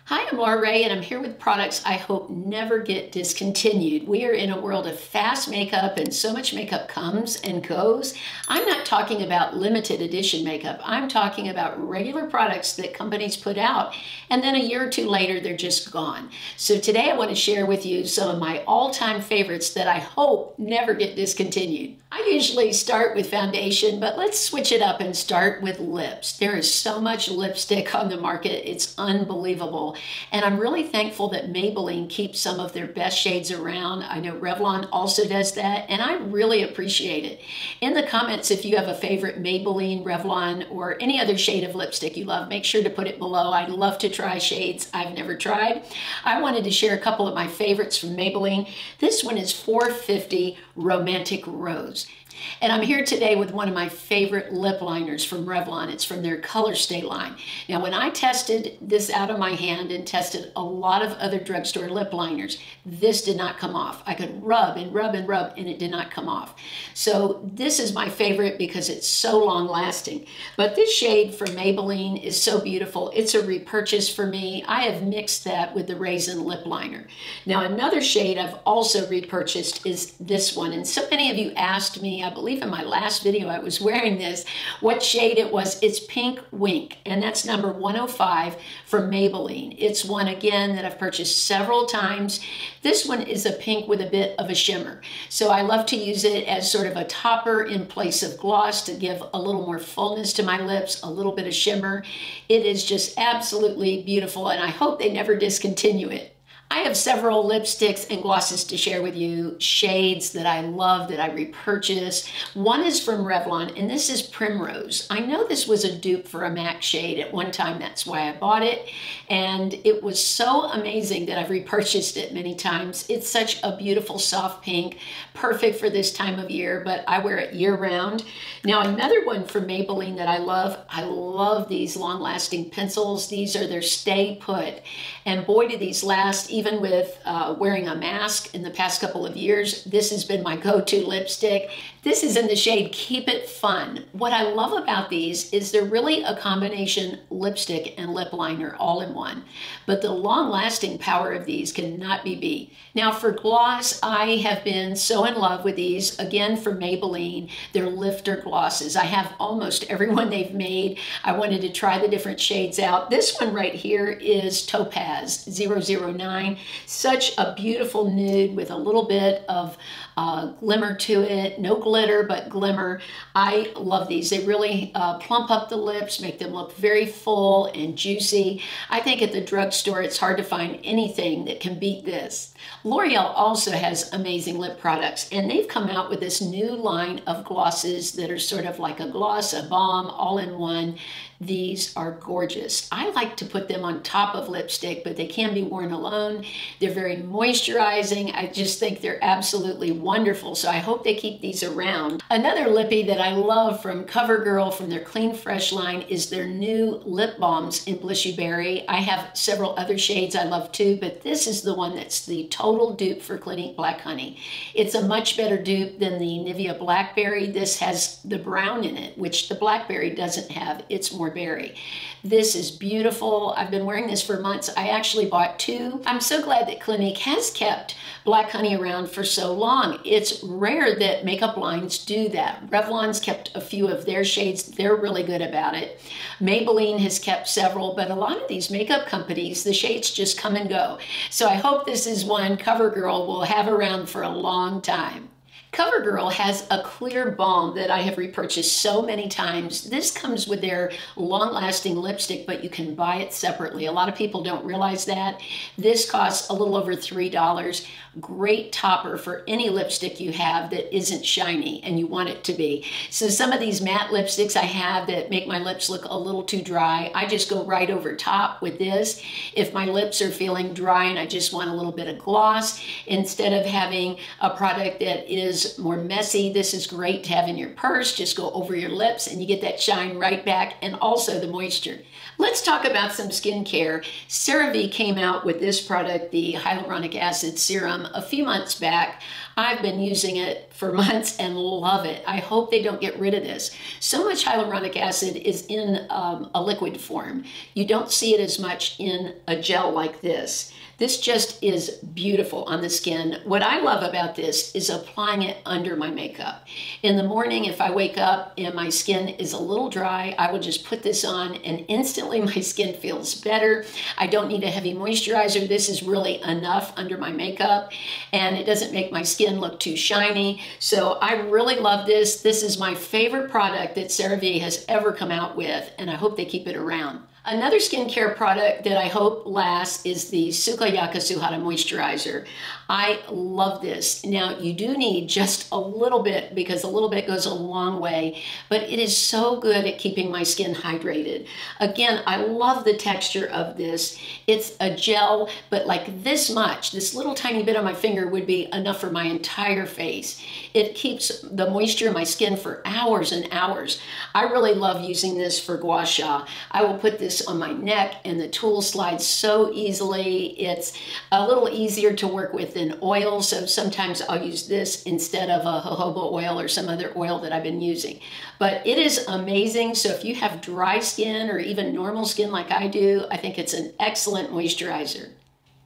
Hi, I'm Laura Ray, and I'm here with products I hope never get discontinued. We are in a world of fast makeup, and so much makeup comes and goes. I'm not talking about limited edition makeup. I'm talking about regular products that companies put out, and then a year or two later, they're just gone. So today I want to share with you some of my all-time favorites that I hope never get discontinued. I usually start with foundation, but let's switch it up and start with lips. There is so much lipstick on the market, it's unbelievable. And I'm really thankful that Maybelline keeps some of their best shades around. I know Revlon also does that, and I really appreciate it. In the comments, if you have a favorite Maybelline, Revlon, or any other shade of lipstick you love, make sure to put it below. I'd love to try shades I've never tried. I wanted to share a couple of my favorites from Maybelline. This one is 450 Romantic Rose. And I'm here today with one of my favorite lip liners from Revlon. It's from their Colorstay line. Now, when I tested this out of my hand and tested a lot of other drugstore lip liners, this did not come off. I could rub and rub and rub, and it did not come off. So this is my favorite because it's so long lasting. But this shade from Maybelline is so beautiful. It's a repurchase for me. I have mixed that with the Raisin lip liner. Now, another shade I've also repurchased is this one. And so many of you asked me, I believe in my last video I was wearing this, what shade it was. It's Pink Wink, and that's number 105 from Maybelline. It's one, again, that I've purchased several times. This one is a pink with a bit of a shimmer. So I love to use it as sort of a topper in place of gloss to give a little more fullness to my lips, a little bit of shimmer. It is just absolutely beautiful, and I hope they never discontinue it. I have several lipsticks and glosses to share with you, shades that I love, that I repurchase. One is from Revlon, and this is Primrose. I know this was a dupe for a MAC shade at one time, that's why I bought it, and it was so amazing that I've repurchased it many times. It's such a beautiful soft pink, perfect for this time of year, but I wear it year-round. Now, another one from Maybelline that I love these long-lasting pencils. These are their Stay Put, and boy, do these last. Even with wearing a mask in the past couple of years, this has been my go-to lipstick. This is in the shade Keep It Fun. What I love about these is they're really a combination lipstick and lip liner all in one. But the long-lasting power of these cannot be beat. Now for gloss, I have been so in love with these, again from Maybelline. They're lifter glosses. I have almost every one they've made. I wanted to try the different shades out. This one right here is Topaz 009. Such a beautiful nude with a little bit of glimmer to it. No glitter, but glimmer. I love these. They really plump up the lips, make them look very full and juicy. I think at the drugstore, it's hard to find anything that can beat this. L'Oreal also has amazing lip products, and they've come out with this new line of glosses that are sort of like a gloss, a balm, all in one. These are gorgeous. I like to put them on top of lipstick, but they can be worn alone. They're very moisturizing. I just think they're absolutely wonderful, so I hope they keep these around. Another lippy that I love from CoverGirl from their Clean Fresh line is their new lip balms in Blushy Berry. I have several other shades I love too, but this is the one that's the total dupe for Clinique Black Honey. It's a much better dupe than the Nivea Blackberry. This has the brown in it, which the Blackberry doesn't have. It's more berry. This is beautiful. I've been wearing this for months. I actually bought two. I'm so glad that Clinique has kept Black Honey around for so long. It's rare that makeup lines do that. Revlon's kept a few of their shades. They're really good about it. Maybelline has kept several, but a lot of these makeup companies, the shades just come and go. So I hope this is one CoverGirl will have around for a long time. CoverGirl has a clear balm that I have repurchased so many times. This comes with their long-lasting lipstick, but you can buy it separately. A lot of people don't realize that. This costs a little over $3. Great topper for any lipstick you have that isn't shiny and you want it to be. So some of these matte lipsticks I have that make my lips look a little too dry, I just go right over top with this. If my lips are feeling dry and I just want a little bit of gloss, instead of having a product that is is more messy, this is great to have in your purse. Just go over your lips and you get that shine right back, and also the moisture. Let's talk about some skincare. CeraVe came out with this product, the hyaluronic acid serum, a few months back. I've been using it for months and love it. I hope they don't get rid of this. So much hyaluronic acid is in a liquid form. You don't see it as much in a gel like this. This just is beautiful on the skin. What I love about this is applying it under my makeup. In the morning, if I wake up and my skin is a little dry, I will just put this on and instantly my skin feels better. I don't need a heavy moisturizer. This is really enough under my makeup, and it doesn't make my skin look too shiny. So I really love this. This is my favorite product that CeraVe has ever come out with, and I hope they keep it around. Another skincare product that I hope lasts is the Sukoyaka Suhada Moisturizer. I love this. Now, you do need just a little bit, because a little bit goes a long way, but it is so good at keeping my skin hydrated. Again, I love the texture of this. It's a gel, but like this much, this little tiny bit on my finger would be enough for my entire face. It keeps the moisture in my skin for hours and hours. I really love using this for gua sha. I will put this on my neck and the tool slides so easily. It's a little easier to work with than oil, so sometimes I'll use this instead of a jojoba oil or some other oil that I've been using. But it is amazing. So if you have dry skin or even normal skin like I do, I think it's an excellent moisturizer.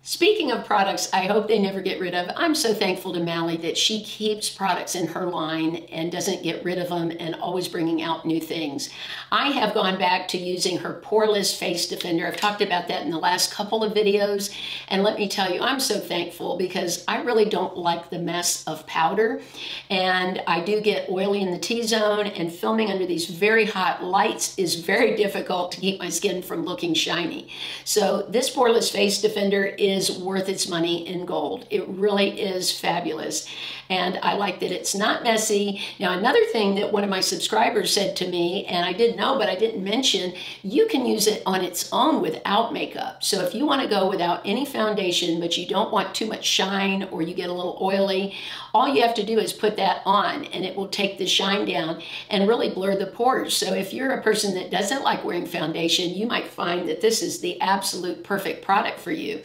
Speaking of products I hope they never get rid of, I'm so thankful to Mally that she keeps products in her line and doesn't get rid of them and always bringing out new things. I have gone back to using her Poreless Face Defender. I've talked about that in the last couple of videos, and let me tell you, I'm so thankful because I really don't like the mess of powder, and I do get oily in the T-zone, and filming under these very hot lights is very difficult to keep my skin from looking shiny. So this Poreless Face Defender is worth its money in gold. It really is fabulous. And I like that it's not messy. Now, another thing that one of my subscribers said to me, and I didn't know, but I didn't mention, you can use it on its own without makeup. So if you want to go without any foundation, but you don't want too much shine or you get a little oily, all you have to do is put that on and it will take the shine down and really blur the pores. So if you're a person that doesn't like wearing foundation, you might find that this is the absolute perfect product for you.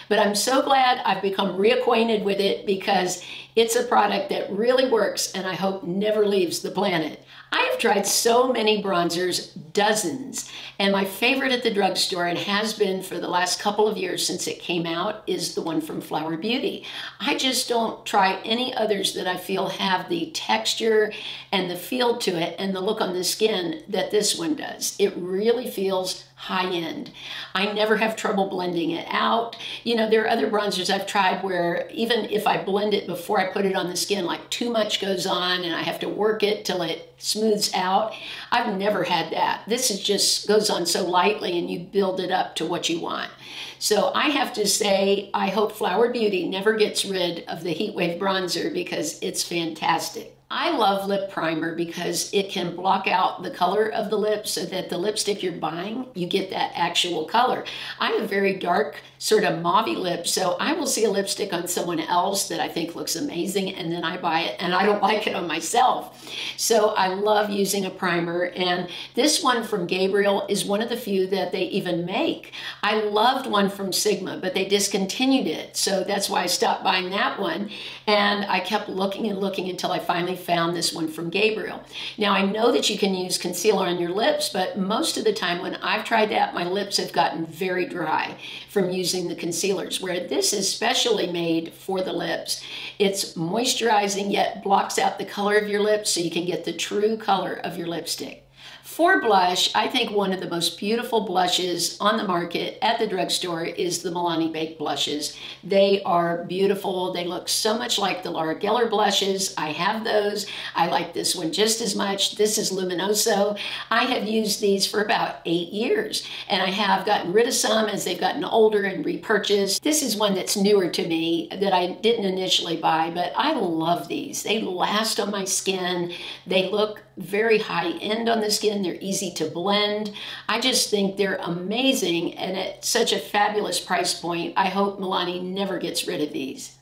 But I'm so glad I've become reacquainted with it because it's a product that really works and I hope never leaves the planet. I have tried so many bronzers, dozens, and my favorite at the drugstore, and has been for the last couple of years since it came out, is the one from Flower Beauty. I just don't try any others that I feel have the texture and the feel to it and the look on the skin that this one does. It really feels high-end. I never have trouble blending it out. You know, there are other bronzers I've tried where even if I blend it before I put it on the skin, like too much goes on and I have to work it till it smooths out. I've never had that. This is just goes on so lightly and you build it up to what you want. So I have to say, I hope Flower Beauty never gets rid of the Heatwave bronzer because it's fantastic. I love lip primer because it can block out the color of the lips so that the lipstick you're buying, you get that actual color. I have very dark, sort of mauve lips, so I will see a lipstick on someone else that I think looks amazing, and then I buy it and I don't like it on myself. So I love using a primer, and this one from Gabriel is one of the few that they even make. I loved one from Sigma, but they discontinued it, so that's why I stopped buying that one, and I kept looking and looking until I finally found this one from Gabriel. Now, I know that you can use concealer on your lips, but most of the time when I've tried that, my lips have gotten very dry from using the concealers, where this is specially made for the lips. It's moisturizing yet blocks out the color of your lips so you can get the true color of your lipstick. For blush, I think one of the most beautiful blushes on the market at the drugstore is the Milani Baked Blushes. They are beautiful. They look so much like the Laura Geller blushes. I have those. I like this one just as much. This is Luminoso. I have used these for about 8 years, and I have gotten rid of some as they've gotten older and repurchased. This is one that's newer to me that I didn't initially buy, but I love these. They last on my skin. They look very high-end on the skin. They're easy to blend. I just think they're amazing, and at such a fabulous price point, I hope Milani never gets rid of these.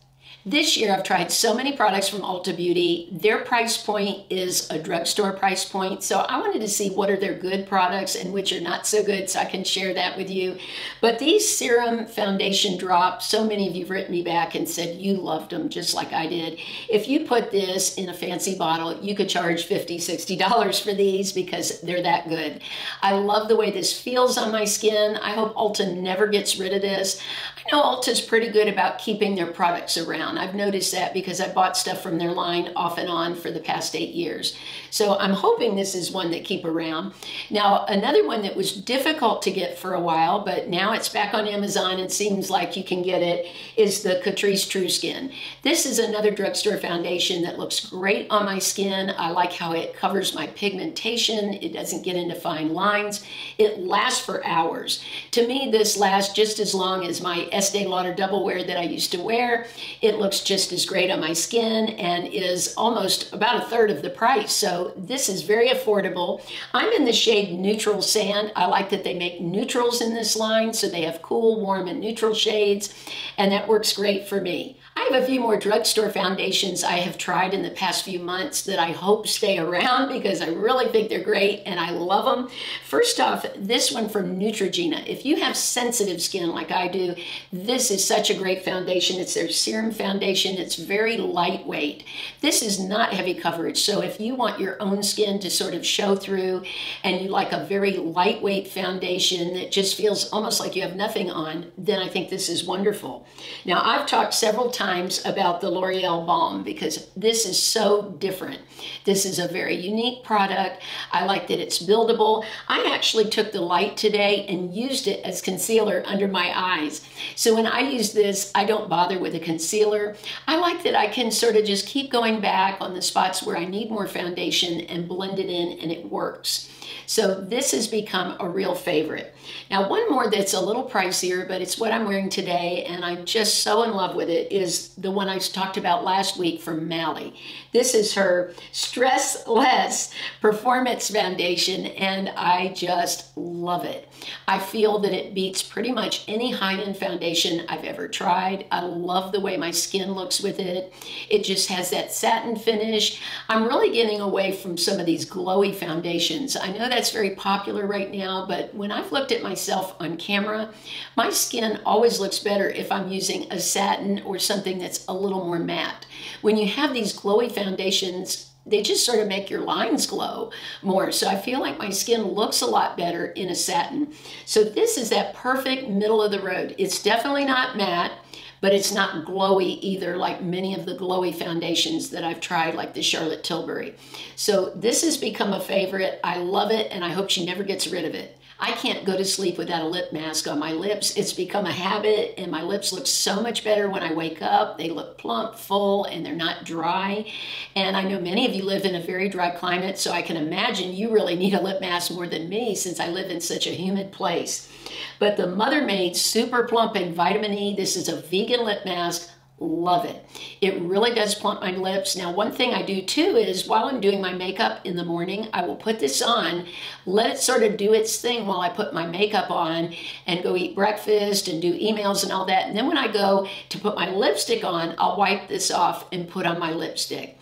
This year I've tried so many products from Ulta Beauty. Their price point is a drugstore price point, so I wanted to see what are their good products and which are not so good, so I can share that with you. But these serum foundation drops, so many of you have written me back and said you loved them just like I did. If you put this in a fancy bottle, you could charge $50, $60 for these because they're that good. I love the way this feels on my skin. I hope Ulta never gets rid of this. I know Ulta's pretty good about keeping their products around. I've noticed that because I bought stuff from their line off and on for the past 8 years. So I'm hoping this is one that keep around. Now, another one that was difficult to get for a while, but now it's back on Amazon and seems like you can get it, is the Catrice True Skin. This is another drugstore foundation that looks great on my skin. I like how it covers my pigmentation. It doesn't get into fine lines. It lasts for hours. To me, this lasts just as long as my Estee Lauder Double Wear that I used to wear. It looks just as great on my skin and is almost about a third of the price. So this is very affordable. I'm in the shade Neutral Sand. I like that they make neutrals in this line, so they have cool, warm, and neutral shades, and that works great for me. I have a few more drugstore foundations I have tried in the past few months that I hope stay around because I really think they're great and I love them. First off, this one from Neutrogena. If you have sensitive skin like I do, this is such a great foundation. It's their serum foundation. It's very lightweight. This is not heavy coverage, so if you want your own skin to sort of show through and you like a very lightweight foundation that just feels almost like you have nothing on, then I think this is wonderful. Now, I've talked several times about the L'Oreal Balm because this is so different. This is a very unique product. I like that it's buildable. I actually took the light today and used it as concealer under my eyes. So when I use this, I don't bother with a concealer. I like that I can sort of just keep going back on the spots where I need more foundation and blend it in, and it works. So this has become a real favorite. Now, one more that's a little pricier, but it's what I'm wearing today, and I'm just so in love with it, is the one I talked about last week from Mally. This is her Stress Less Performance Foundation, and I just love it. I feel that it beats pretty much any high-end foundation I've ever tried. I love the way my skin looks with it. It just has that satin finish. I'm really getting away from some of these glowy foundations. I know that's very popular right now, but when I've looked at myself on camera, my skin always looks better if I'm using a satin or something that's a little more matte. When you have these glowy foundations, they just sort of make your lines glow more. So I feel like my skin looks a lot better in a satin. So this is that perfect middle of the road. It's definitely not matte, but it's not glowy either, like many of the glowy foundations that I've tried, like the Charlotte Tilbury. So this has become a favorite. I love it, and I hope she never gets rid of it. I can't go to sleep without a lip mask on my lips. It's become a habit, and my lips look so much better when I wake up. They look plump, full, and they're not dry. And I know many of you live in a very dry climate, so I can imagine you really need a lip mask more than me since I live in such a humid place. But the Mother Made Super Plumping Vitamin E, this is a vegan lip mask. Love it. It really does plump my lips. Now, one thing I do too is while I'm doing my makeup in the morning, I will put this on, let it sort of do its thing while I put my makeup on and go eat breakfast and do emails and all that. And then when I go to put my lipstick on, I'll wipe this off and put on my lipstick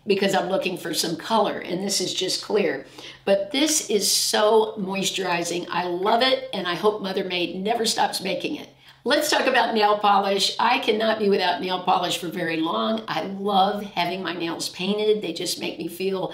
because I'm looking for some color, and this is just clear. But this is so moisturizing. I love it, and I hope Mother Made never stops making it. Let's talk about nail polish. I cannot be without nail polish for very long. I love having my nails painted. They just make me feel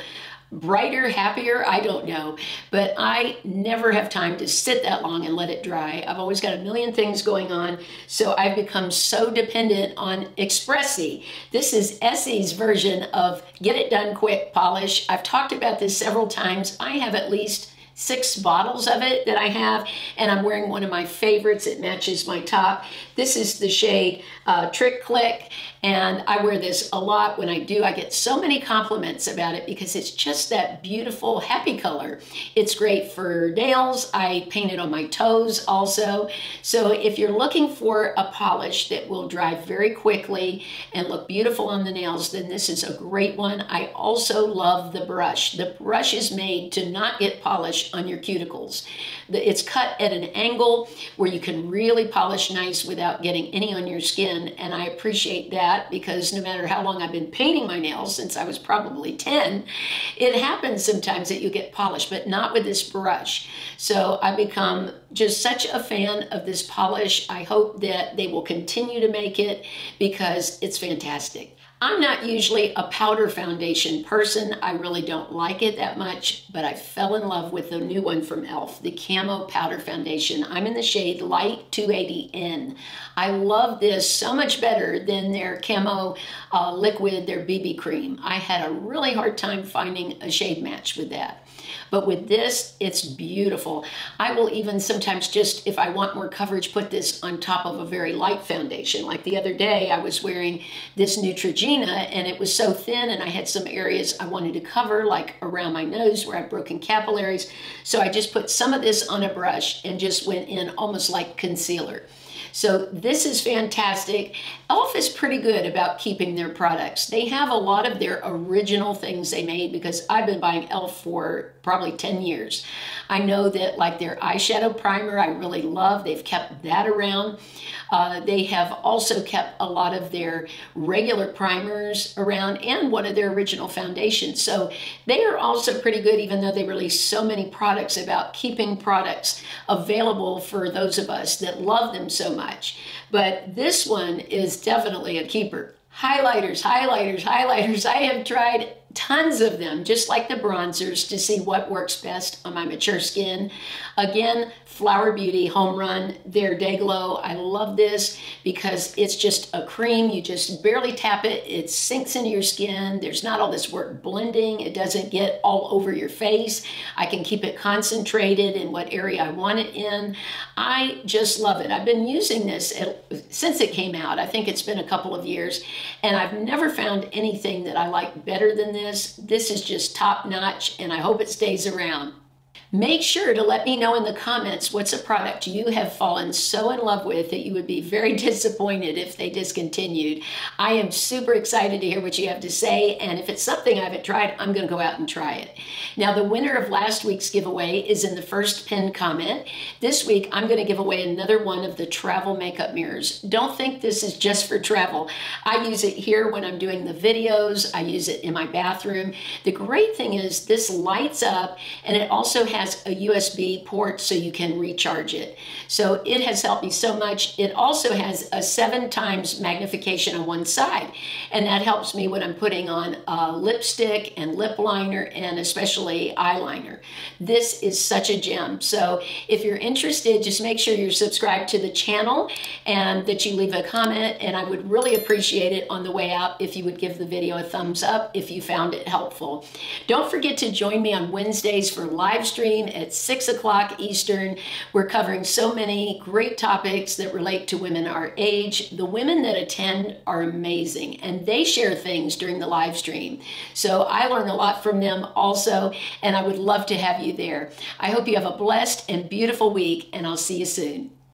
brighter, happier, I don't know. But I never have time to sit that long and let it dry. I've always got a million things going on, so I've become so dependent on Espressi. This is Essie's version of get it done quick polish. I've talked about this several times. I have at least 6 bottles of it that I have, and I'm wearing one of my favorites. It matches my top. This is the shade Trick Click, and I wear this a lot. When I do, I get so many compliments about it because it's just that beautiful, happy color. It's great for nails. I paint it on my toes also. So if you're looking for a polish that will dry very quickly and look beautiful on the nails, then this is a great one. I also love the brush. The brush is made to not get polished polish on your cuticles. It's cut at an angle where you can really polish nice without getting any on your skin, and I appreciate that because no matter how long I've been painting my nails, since I was probably 10, it happens sometimes that you get polished, but not with this brush. So I've become just such a fan of this polish. I hope that they will continue to make it because it's fantastic. I'm not usually a powder foundation person. I really don't like it that much, but I fell in love with the new one from e.l.f., the Camo Powder Foundation. I'm in the shade Light 280N. I love this so much better than their Camo Liquid, their BB cream. I had a really hard time finding a shade match with that. But with this, it's beautiful. I will even sometimes just, if I want more coverage, put this on top of a very light foundation. Like the other day, I was wearing this Neutrogena and it was so thin and I had some areas I wanted to cover, like around my nose where I've broken capillaries. So I just put some of this on a brush and just went in almost like concealer. So this is fantastic. e.l.f. is pretty good about keeping their products. They have a lot of their original things they made because I've been buying e.l.f. for probably 10 years. I know that like their eyeshadow primer, I really love. They've kept that around. They have also kept a lot of their regular primers around and one of their original foundations. So they are also pretty good, even though they release so many products, about keeping products available for those of us that love them so much. But this one is definitely a keeper. Highlighters, highlighters, highlighters. I have tried tons of them, just like the bronzers, to see what works best on my mature skin. Again, Flower Beauty Home Run, their Day Glow. I love this because it's just a cream. You just barely tap it. It sinks into your skin. There's not all this work blending. It doesn't get all over your face. I can keep it concentrated in what area I want it in. I just love it. I've been using this since it came out. I think it's been a couple of years, and I've never found anything that I like better than this. This is just top notch, and I hope it stays around. Make sure to let me know in the comments what's a product you have fallen so in love with that you would be very disappointed if they discontinued. I am super excited to hear what you have to say, and if it's something I haven't tried, I'm going to go out and try it. Now, the winner of last week's giveaway is in the first pinned comment. This week, I'm going to give away another one of the travel makeup mirrors. Don't think this is just for travel. I use it here when I'm doing the videos. I use it in my bathroom. The great thing is this lights up, and it also has a USB port so you can recharge it. So it has helped me so much. It also has a 7 times magnification on one side, and that helps me when I'm putting on lipstick and lip liner and especially eyeliner. This is such a gem. So if you're interested, just make sure you're subscribed to the channel and that you leave a comment, and I would really appreciate it on the way out if you would give the video a thumbs up if you found it helpful. Don't forget to join me on Wednesdays for live stream at 6 o'clock Eastern. We're covering so many great topics that relate to women our age. The women that attend are amazing, and they share things during the live stream. So I learn a lot from them also, and I would love to have you there. I hope you have a blessed and beautiful week, and I'll see you soon.